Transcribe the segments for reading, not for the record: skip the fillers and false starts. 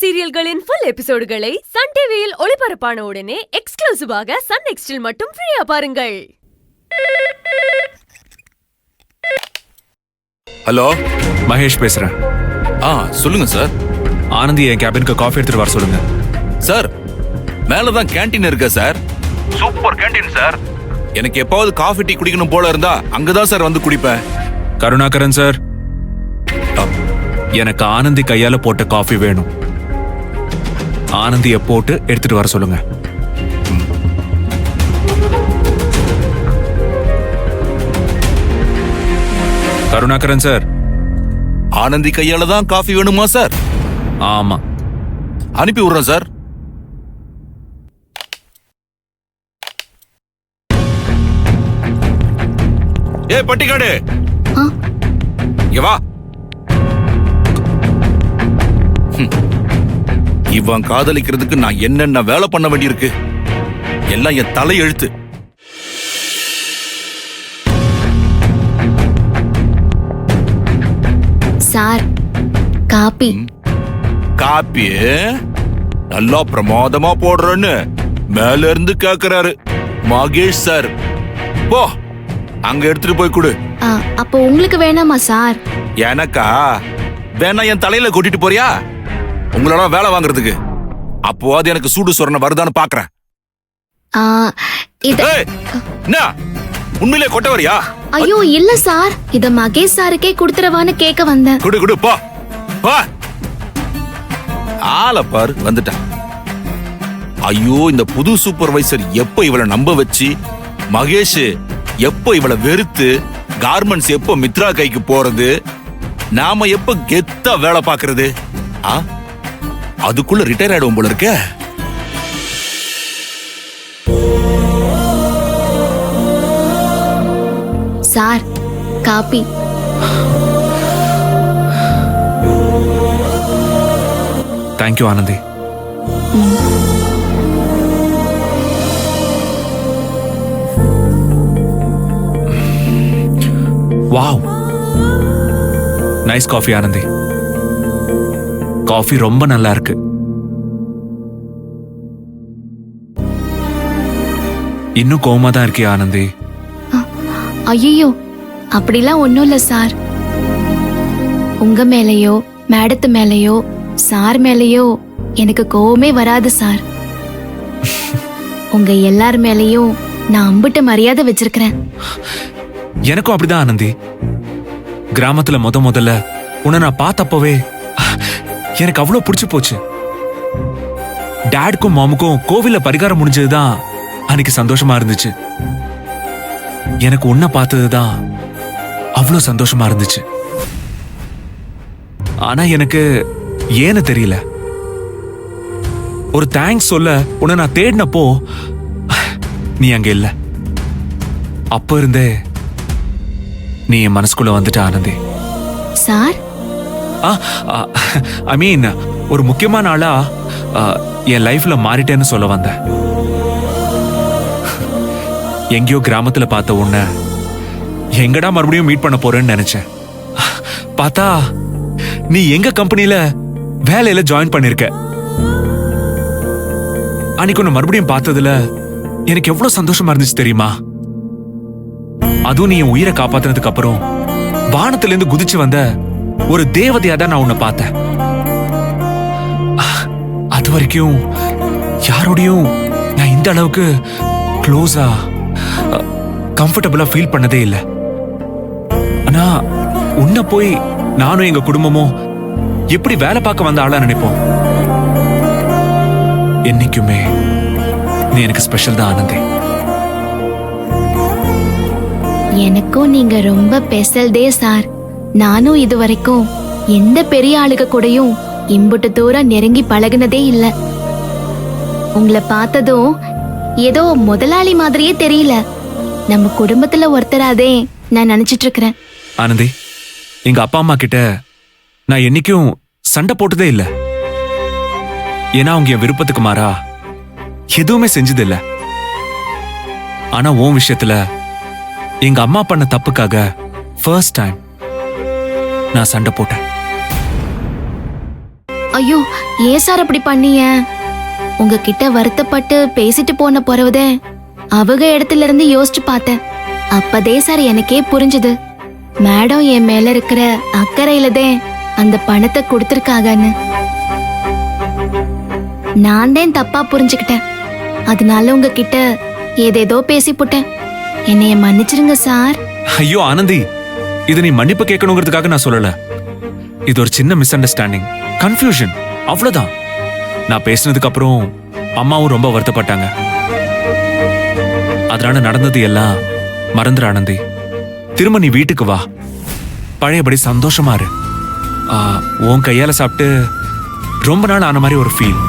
சீரியல்களின் full எபிசோடுகளை Sun டிவியில் ஒளிபரப்பான உடனே எக்ஸ்க்ளூசிவாக சன் நெக்ஸ்டில் மட்டும் ஃப்ரீயா பாருங்கள். ஹலோ, மகேஷ் பேசுறேன். சொல்லுங்க சார். ஆனந்தி என் கேபினுக்கு காஃபி எடுத்துட்டு வர சொல்லுங்க. சார், மேலதான் கேண்டீன் இருக்கா சார்? Super canteen sir. எனக்கு எப்பாவது காஃபி டீ குடிக்கணும் போல இருந்தா அங்கதான் சார் வந்து குடிப்பேன். கருணாகரன் சார், எனக்கு ஆனந்தி கையால போட்ட காஃபி வேணும். ஆனந்திய போட்டு எடுத்துட்டு வர சொல்லுங்க. கருணாகரன் சார், ஆனந்தி கையால தான் காஃபி வேணுமா சார்? ஆமா, அனுப்பி விடுறேன் சார். ஏ பட்டிக்காடு, இங்க வா. இவன் காதலிக்கிறதுக்கு நான் என்னென்ன வேலை பண்ண வேண்டியிருக்கு, எல்லாம் என் தலையெழுத்து. Sir, copy. காப்பி நல்லா பிரமாதமா போடுறேன்னு மேல இருந்து கேக்குறாரு மகேஷ் சார். போ, அங்க எடுத்துட்டு போய் கொடு. அப்போ உங்களுக்கு வேணாமா சார்? எனக்கா வேணா என் தலையில கொட்டிட்டு போறியா உங்களோட வேலை வாங்குறதுக்கு? அப்போ அது எனக்கு சூடு சொரண வருதான்னு பாக்குறேன். உண்மையிலே கொட்ட வரியா? ஐயோ இல்ல சார், இத மகேஷ் சாருக்கே குடுத்துறவான்னு கேட்க வந்தேன். குடு குடு, போ போ. ஆளை பாரு, வந்துட்டா. ஐயோ, இந்த புது சூப்பர்வைசர் எப்ப இவளை நம்ப வச்சு, மகேஷ் எப்ப இவளை வெறுத்து, கார்மெண்ட்ஸ் எப்ப மித்ரா கைக்கு போறது, நாம எப்ப கெத்தா வேலை பாக்குறது? அதுக்குள்ள ரிட்டையர் ஆயிடுவோம் போல இருக்க. Sir, coffee. Thank you Anandhi. Wow, nice coffee Anandhi. Coffee ரொம்ப நல்லா இருக்கு. இன்னும் கோவமா தான் இருக்கே ஆனந்தி? ஐயோ, அப்படிலாம் ஒண்ணும் இல்ல சார். உங்க மேலயோ மேடத்து மேலயோ சார் மேலயோ எனக்கு கோவமே வராது சார். உங்க எல்லார் மேலயும் நான் அம்பிட்ட மரியாதை வச்சிருக்கிறேன். எனக்கும் அப்படிதான் ஆனந்தி. கிராமத்துல முதல்ல உன்னை நான் பார்த்தப்பவே எனக்கு அவ்வளவு பிடிச்சு போச்சு. டாடுக்கும் மாமுக்கும் கோவில்ல பரிகாரம் முடிஞ்சதுதான் அன்னைக்கு சந்தோஷமா இருந்துச்சு. எனக்கு உன்னை பார்த்ததுதான் அவ்வளவு சந்தோஷமா இருந்துச்சு. ஆனா எனக்கு ஏன்னு தெரியல, ஒரு தேங்க்ஸ் சொல்ல உன்னை நான் தேடினப்போ நீ அங்க இல்ல. அப்ப இருந்தே நீ என் மனசுக்குள்ள வந்துட்ட ஆனந்தி. சார், ஐ மீன், ஒரு முக்கியமான ஆளா என் லைஃப்ல மாறிட்டேன்னு சொல்ல வந்த. எங்கேயோ கிராமத்துல பார்த்த உன்னை எங்கடா மறுபடியும் மீட் பண்ண போறேன்னு நினைச்சேன். பார்த்தா நீ எங்க கம்பெனில வேலையில ஜாயின் பண்ணிருக்க. அன்னைக்கு உன்னை மறுபடியும் பார்த்ததுல எனக்கு எவ்வளவு சந்தோஷமா இருந்துச்சு தெரியுமா? அதுவும் நீ என் உயிரை காப்பாத்தினதுக்கு அப்புறம் வானத்துல இருந்து குதிச்சு வந்த ஒரு தேவதையா தான் நான் உன்னை பார்த்தேன். அது வரைக்கும் யாரோடையும் நான் இந்த அளவுக்கு க்ளோஸா கம்ஃபர்டபுளா ஃபீல் பண்ணதே இல்லை. ஆனா உன்னை போய் நானும் எங்க குடும்பமும் எப்படி வேலை பார்க்க வந்த ஆளா நினைப்போம். என்னைக்குமே நீ எனக்கு ஸ்பெஷல் தான் ஆனந்தி. எனக்கும் நீங்க ரொம்ப ஸ்பெஷல்தே சார். நானும் இது வரைக்கும் எந்த பெரிய ஆளுக கூடயும் இம்புட்டு தூரம் நெருங்கி பழகுனதே இல்ல. உங்களை பார்த்ததும் ஏதோ முதலாளி மாதிரியே தெரியல, நம்ம குடும்பத்துல ஒருத்தராதே நான் நினைச்சிட்டு இருக்கிறேன். ஆனந்தி, எங்க அப்பா அம்மா கிட்ட நான் என்னைக்கும் சண்டை போட்டதே இல்ல. ஏன்னா அவங்க என் விருப்பத்துக்கு மாறா எதுவுமே செஞ்சது இல்ல. ஆனா உன் விஷயத்துல எங்க அம்மா பண்ண தப்புக்காக ஃபர்ஸ்ட் டைம் நான் சண்டை போட்டேன். ஐயோ ஏன் சார் அப்படி பண்ணீங்க? உங்ககிட்ட வருத்தப்பட்டு பேசிட்டு போன பிறகுதே அவங்க இடத்துல இருந்து யோசிச்சு பார்த்தேன். அப்பதே சார் எனக்கே புரிஞ்சுது மேடம் என் மேல இருக்கிற அக்கறையிலதே அந்த பணத்தை கொடுத்திருக்காங்கன்னு. நான் தான் தப்பா புரிஞ்சுக்கிட்டேன். அதனால உங்ககிட்ட ஏதேதோ பேசி போட்டேன். என்னைய மன்னிச்சிருங்க சார். ஐயோ ஆனந்தி, இது நீ மன்னிப்பு கேட்கணுங்கிறதுக்காக நான் சொல்லல. இது ஒரு சின்ன மிஸ் அண்டர்ஸ்டாண்டிங், கன்ஃபியூஷன், அவ்வளவுதான். நான் பேசினதுக்கு அப்புறம் அம்மாவும் ரொம்ப வருத்தப்பட்டாங்க. அதனால நடந்தது எல்லாம் மறந்துரு ஆனந்தி. திரும்ப நீ வீட்டுக்கு வா, பழையபடி சந்தோஷமா இரு. உன் கையால சாப்பிட்டு ரொம்ப நாள் ஆன மாதிரி ஒரு ஃபீல்.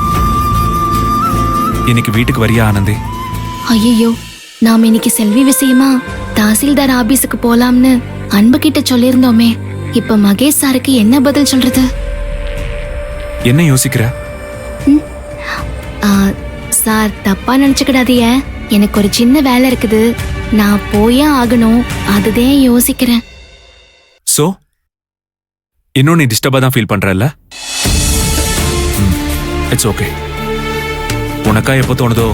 இன்னைக்கு வீட்டுக்கு வரியா ஆனந்தி? ஐயோ, நாம இன்னைக்கு செல்வி விஷயமா தாசில்தார் ஆபீஸுக்கு போலாம்னு அன்பு கிட்ட சொல்லியிருந்தோமே. இப்ப மகேஷ் சாருக்கு என்ன பதில் சொல்றது? என்ன யோசிக்கிற? சார் தப்பா நினைச்சுக்கிடாதீங்க. எனக்கு ஒரு சின்ன வேலை இருக்குது, நான் போயே ஆகணும். அதுதான் யோசிக்கிறேன். சோ இன்னும் நீ டிஸ்டர்பா தான் ஃபீல் பண்றல்ல? It's okay. உனக்கா எப்போ தோணுதோ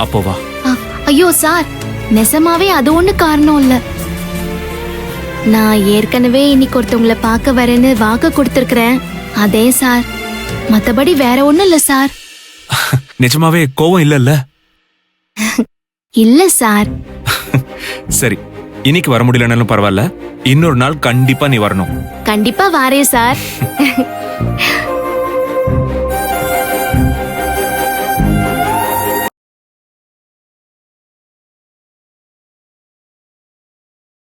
அப்போ வா. ஐயோ சார், நெசமாவே அது ஒண்ணு காரணம் இல்ல. நான் ஏற்கனவே இன்னைக்கு ஒருத்தவங்களை பார்க்க வரேன்னு வாக்கு கொடுத்திருக்கிறேன். அதே சார், மத்தபடி வேற ஒண்ணும் இல்ல சார். நிஜமாவே கோவம் இல்லல்ல? இல்ல சார். சரி, இன்னைக்கு வர முடியலனாலும் பரவாயில்ல, இன்னொரு நாள் கண்டிப்பா நீ வரணும். கண்டிப்பா வாரேன் சார்.